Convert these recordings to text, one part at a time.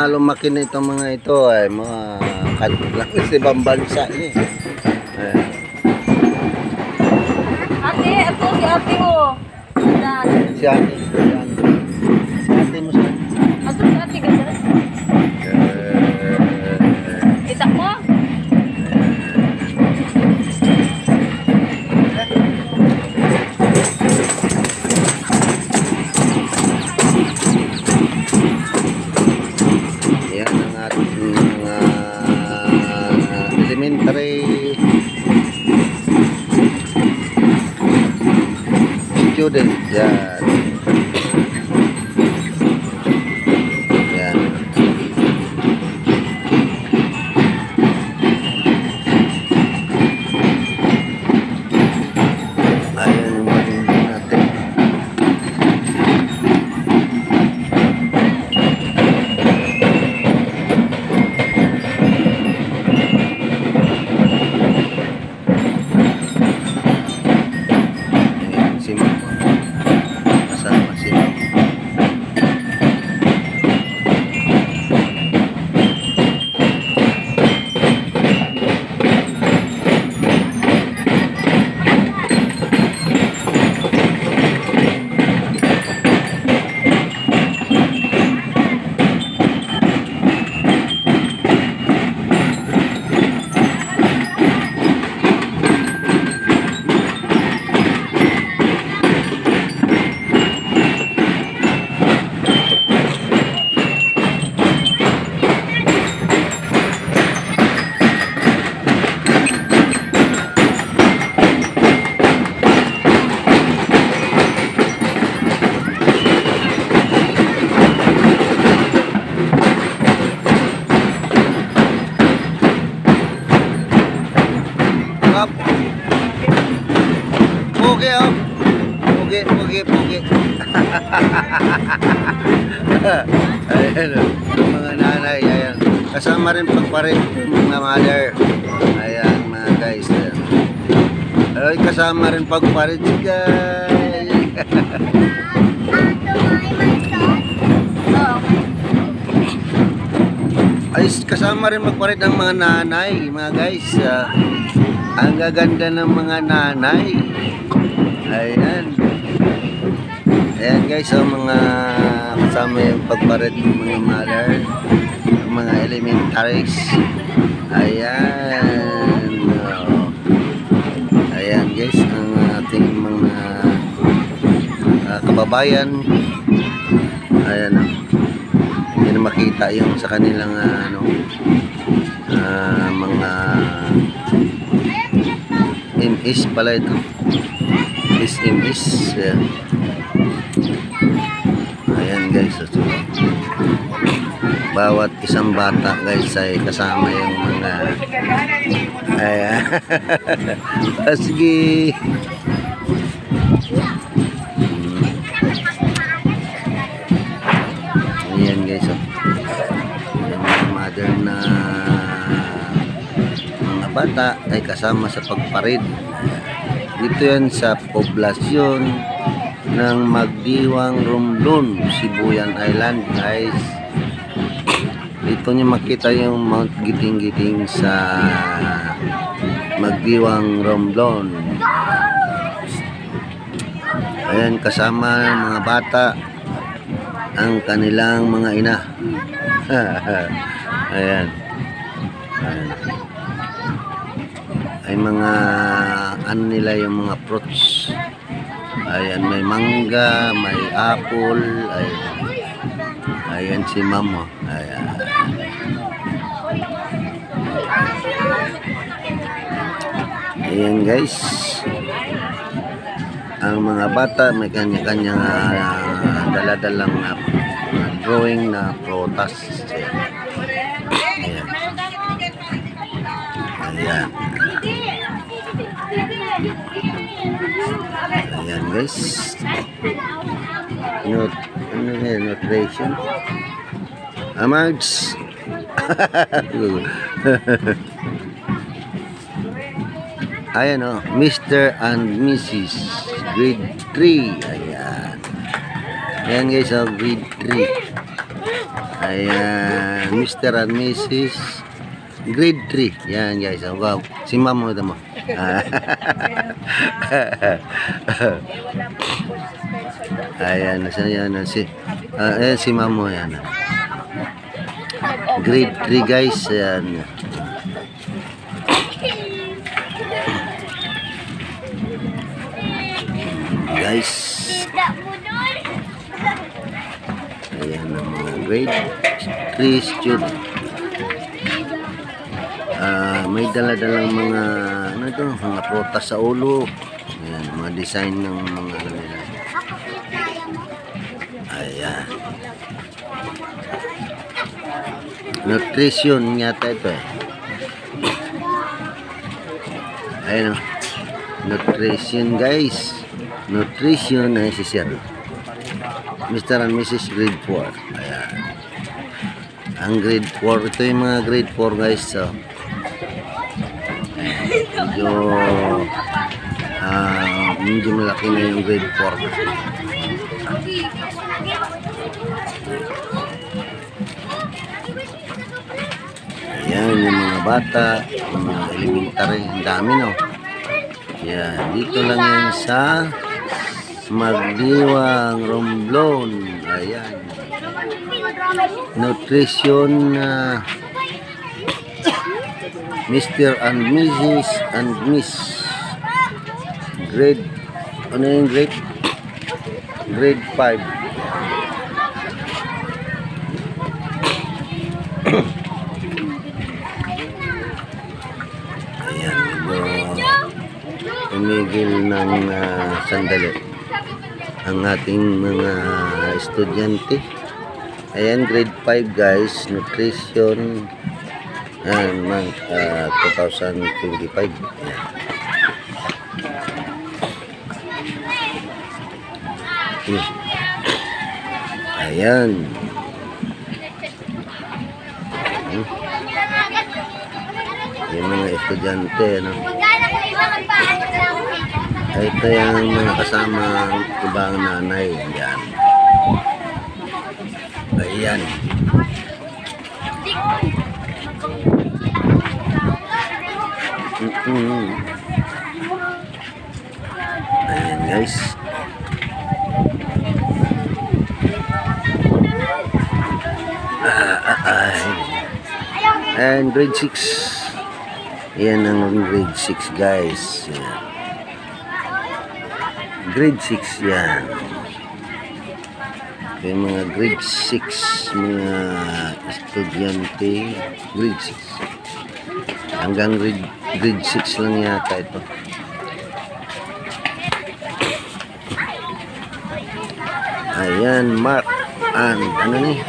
lumaki na itong mga ito ay mga lang sa ibang bansa ni. Ate, ito si ate mo. Si ate. Si ate mo sa. Ito si ate ganda. Kita mo? Yan ang ating mga elementary student. Yan. Yan. Ayan yung matingin natin. Ayan si Mama. Kasama si Mama. Up. Pugi oh. Pugi. Ayan oh. Mga nanay, ayan. Kasama rin pagparin mga mother. Ayan mga guys. Ayan. Ay, kasama rin pagparin si guys. Ay, kasama rin magparin ng mga nanay, mga guys. Ang gaganda ng mga nanay. Ayan. Ayan guys, mga kasama yung pagparit ng mga mother, mga elementaries. Ayan. Ayan guys, ang ating mga kababayan. Ayan. Hindi na makita yung sa kanilang mga MS pala ito. SMS. Ayan guys. Bawat isang bata guys ay kasama yung mga ayan. Sige. Ayan guys. Yung mga mother na mga bata ay kasama sa pagparid. Dito yan sa poblasyon ng Magdiwang, Romblon, Sibuyan Island guys. Dito nyo makita yung Mount Giting-Giting sa Magdiwang, Romblon. Ayan, kasama ng mga bata ang kanilang mga ina. Ayan. Ayan. Ay mga ano nila yung mga fruits. Ayan, may mangga, may apple. Ayan si Mama. Ayan. Ayan guys. Ang mga bata may kanya-kanyang dala-dalang drawing na prutas. Ayan. Ayan. Ayan guys. Nutrition. Amags. Ayan o. Mr. and Mrs. Grade 3. Ayan. Ayan guys o. Grade 3. Ayan, Mr. and Mrs. Grade 3. Yan guys. Oh, wow. Si ma'am mo ito mo. Ayan, nasa yan si ayan si ma'am mo yan. Grade 3 guys. Ayan. Guys. Ayan ang mga grade 3 student. May dala-dalang mga ano ito, mga prutas sa ulo. Ayan, mga design ng mga ano nila. Ayan. Nutrition yata ito eh. Ayan o. Nutrition guys. Nutrition ay si Sir. Mr. and Mrs. Grade 4. Ayan. Ang grade 4. Ito yung mga grade 4 guys. So, medyo malaki na yung grade 4. Ayan yung mga bata, yung mga elementary. Ang dami no. Ayan. Dito lang yan sa Magdiwang, Romblon. Ayan. Nutrition Mr. and Mrs. and Miss grade ano yung grade 5. Ayan, tumigil ng sandali ang ating mga estudyante. Ayan, grade 5 guys, nutrition. Ayan, 2025. Ayan. Yung mga estudyante, no? Ito yung mga kasama ibang nanay. Ayan. Ayan. Ayan guys. And grade 6. Ayan ang grade 6 guys. Ayan. Grade 6 yan. Yung mga grade 6 mga estudyante grade 6 hanggang grade 6 lang yata ito. Ayan, Mark and ano ni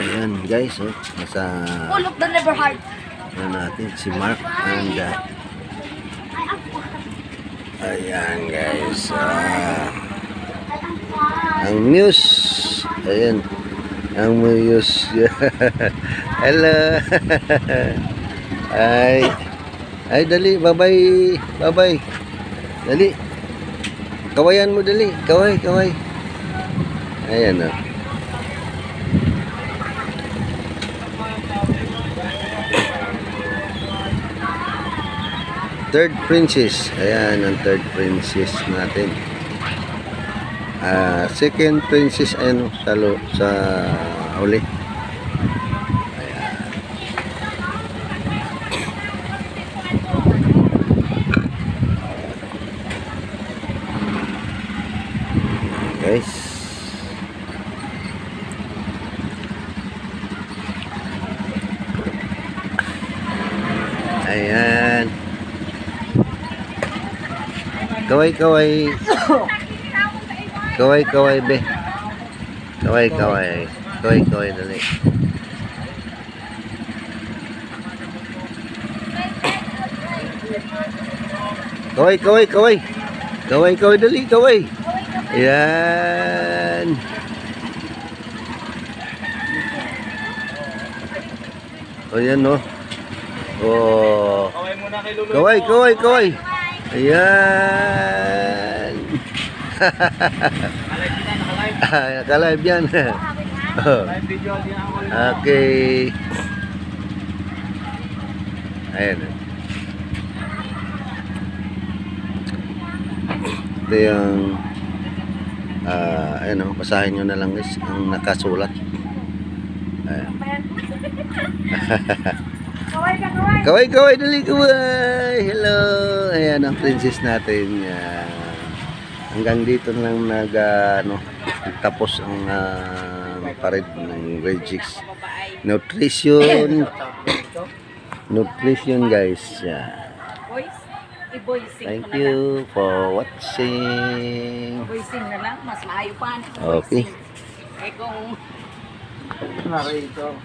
ayan guys, oh, nasa Look the never heart. ano natin si Mark and ayan guys, ang Muse, ayan ang Muse. Hello. Ay dali, bye bye dali, kawayan mo dali, kaway ayan o. Third princess, ayan ang third princess natin. Second princess ayun sa uli. Guys, ayan, kaway be, kaway dali. Kaway dali, kaway. Ayan. O yan no. Oh. Kaway. Ayan. Naka-live yan. Oh. Okay. Ayan. Ito yung ayan o, basahin nyo na lang guys ang nakasulat. Ayan. Kaway, dali kaway. Hello. Ayan ang princess natin. Yan. Hanggang dito lang tapos ang parade ng grade 6. Nutrition guys. Yeah. Voice? I-voicing Thank ko na lang. you for watching. Voicing na lang. Mas maayo pa. Okay. Eh kung... Narito.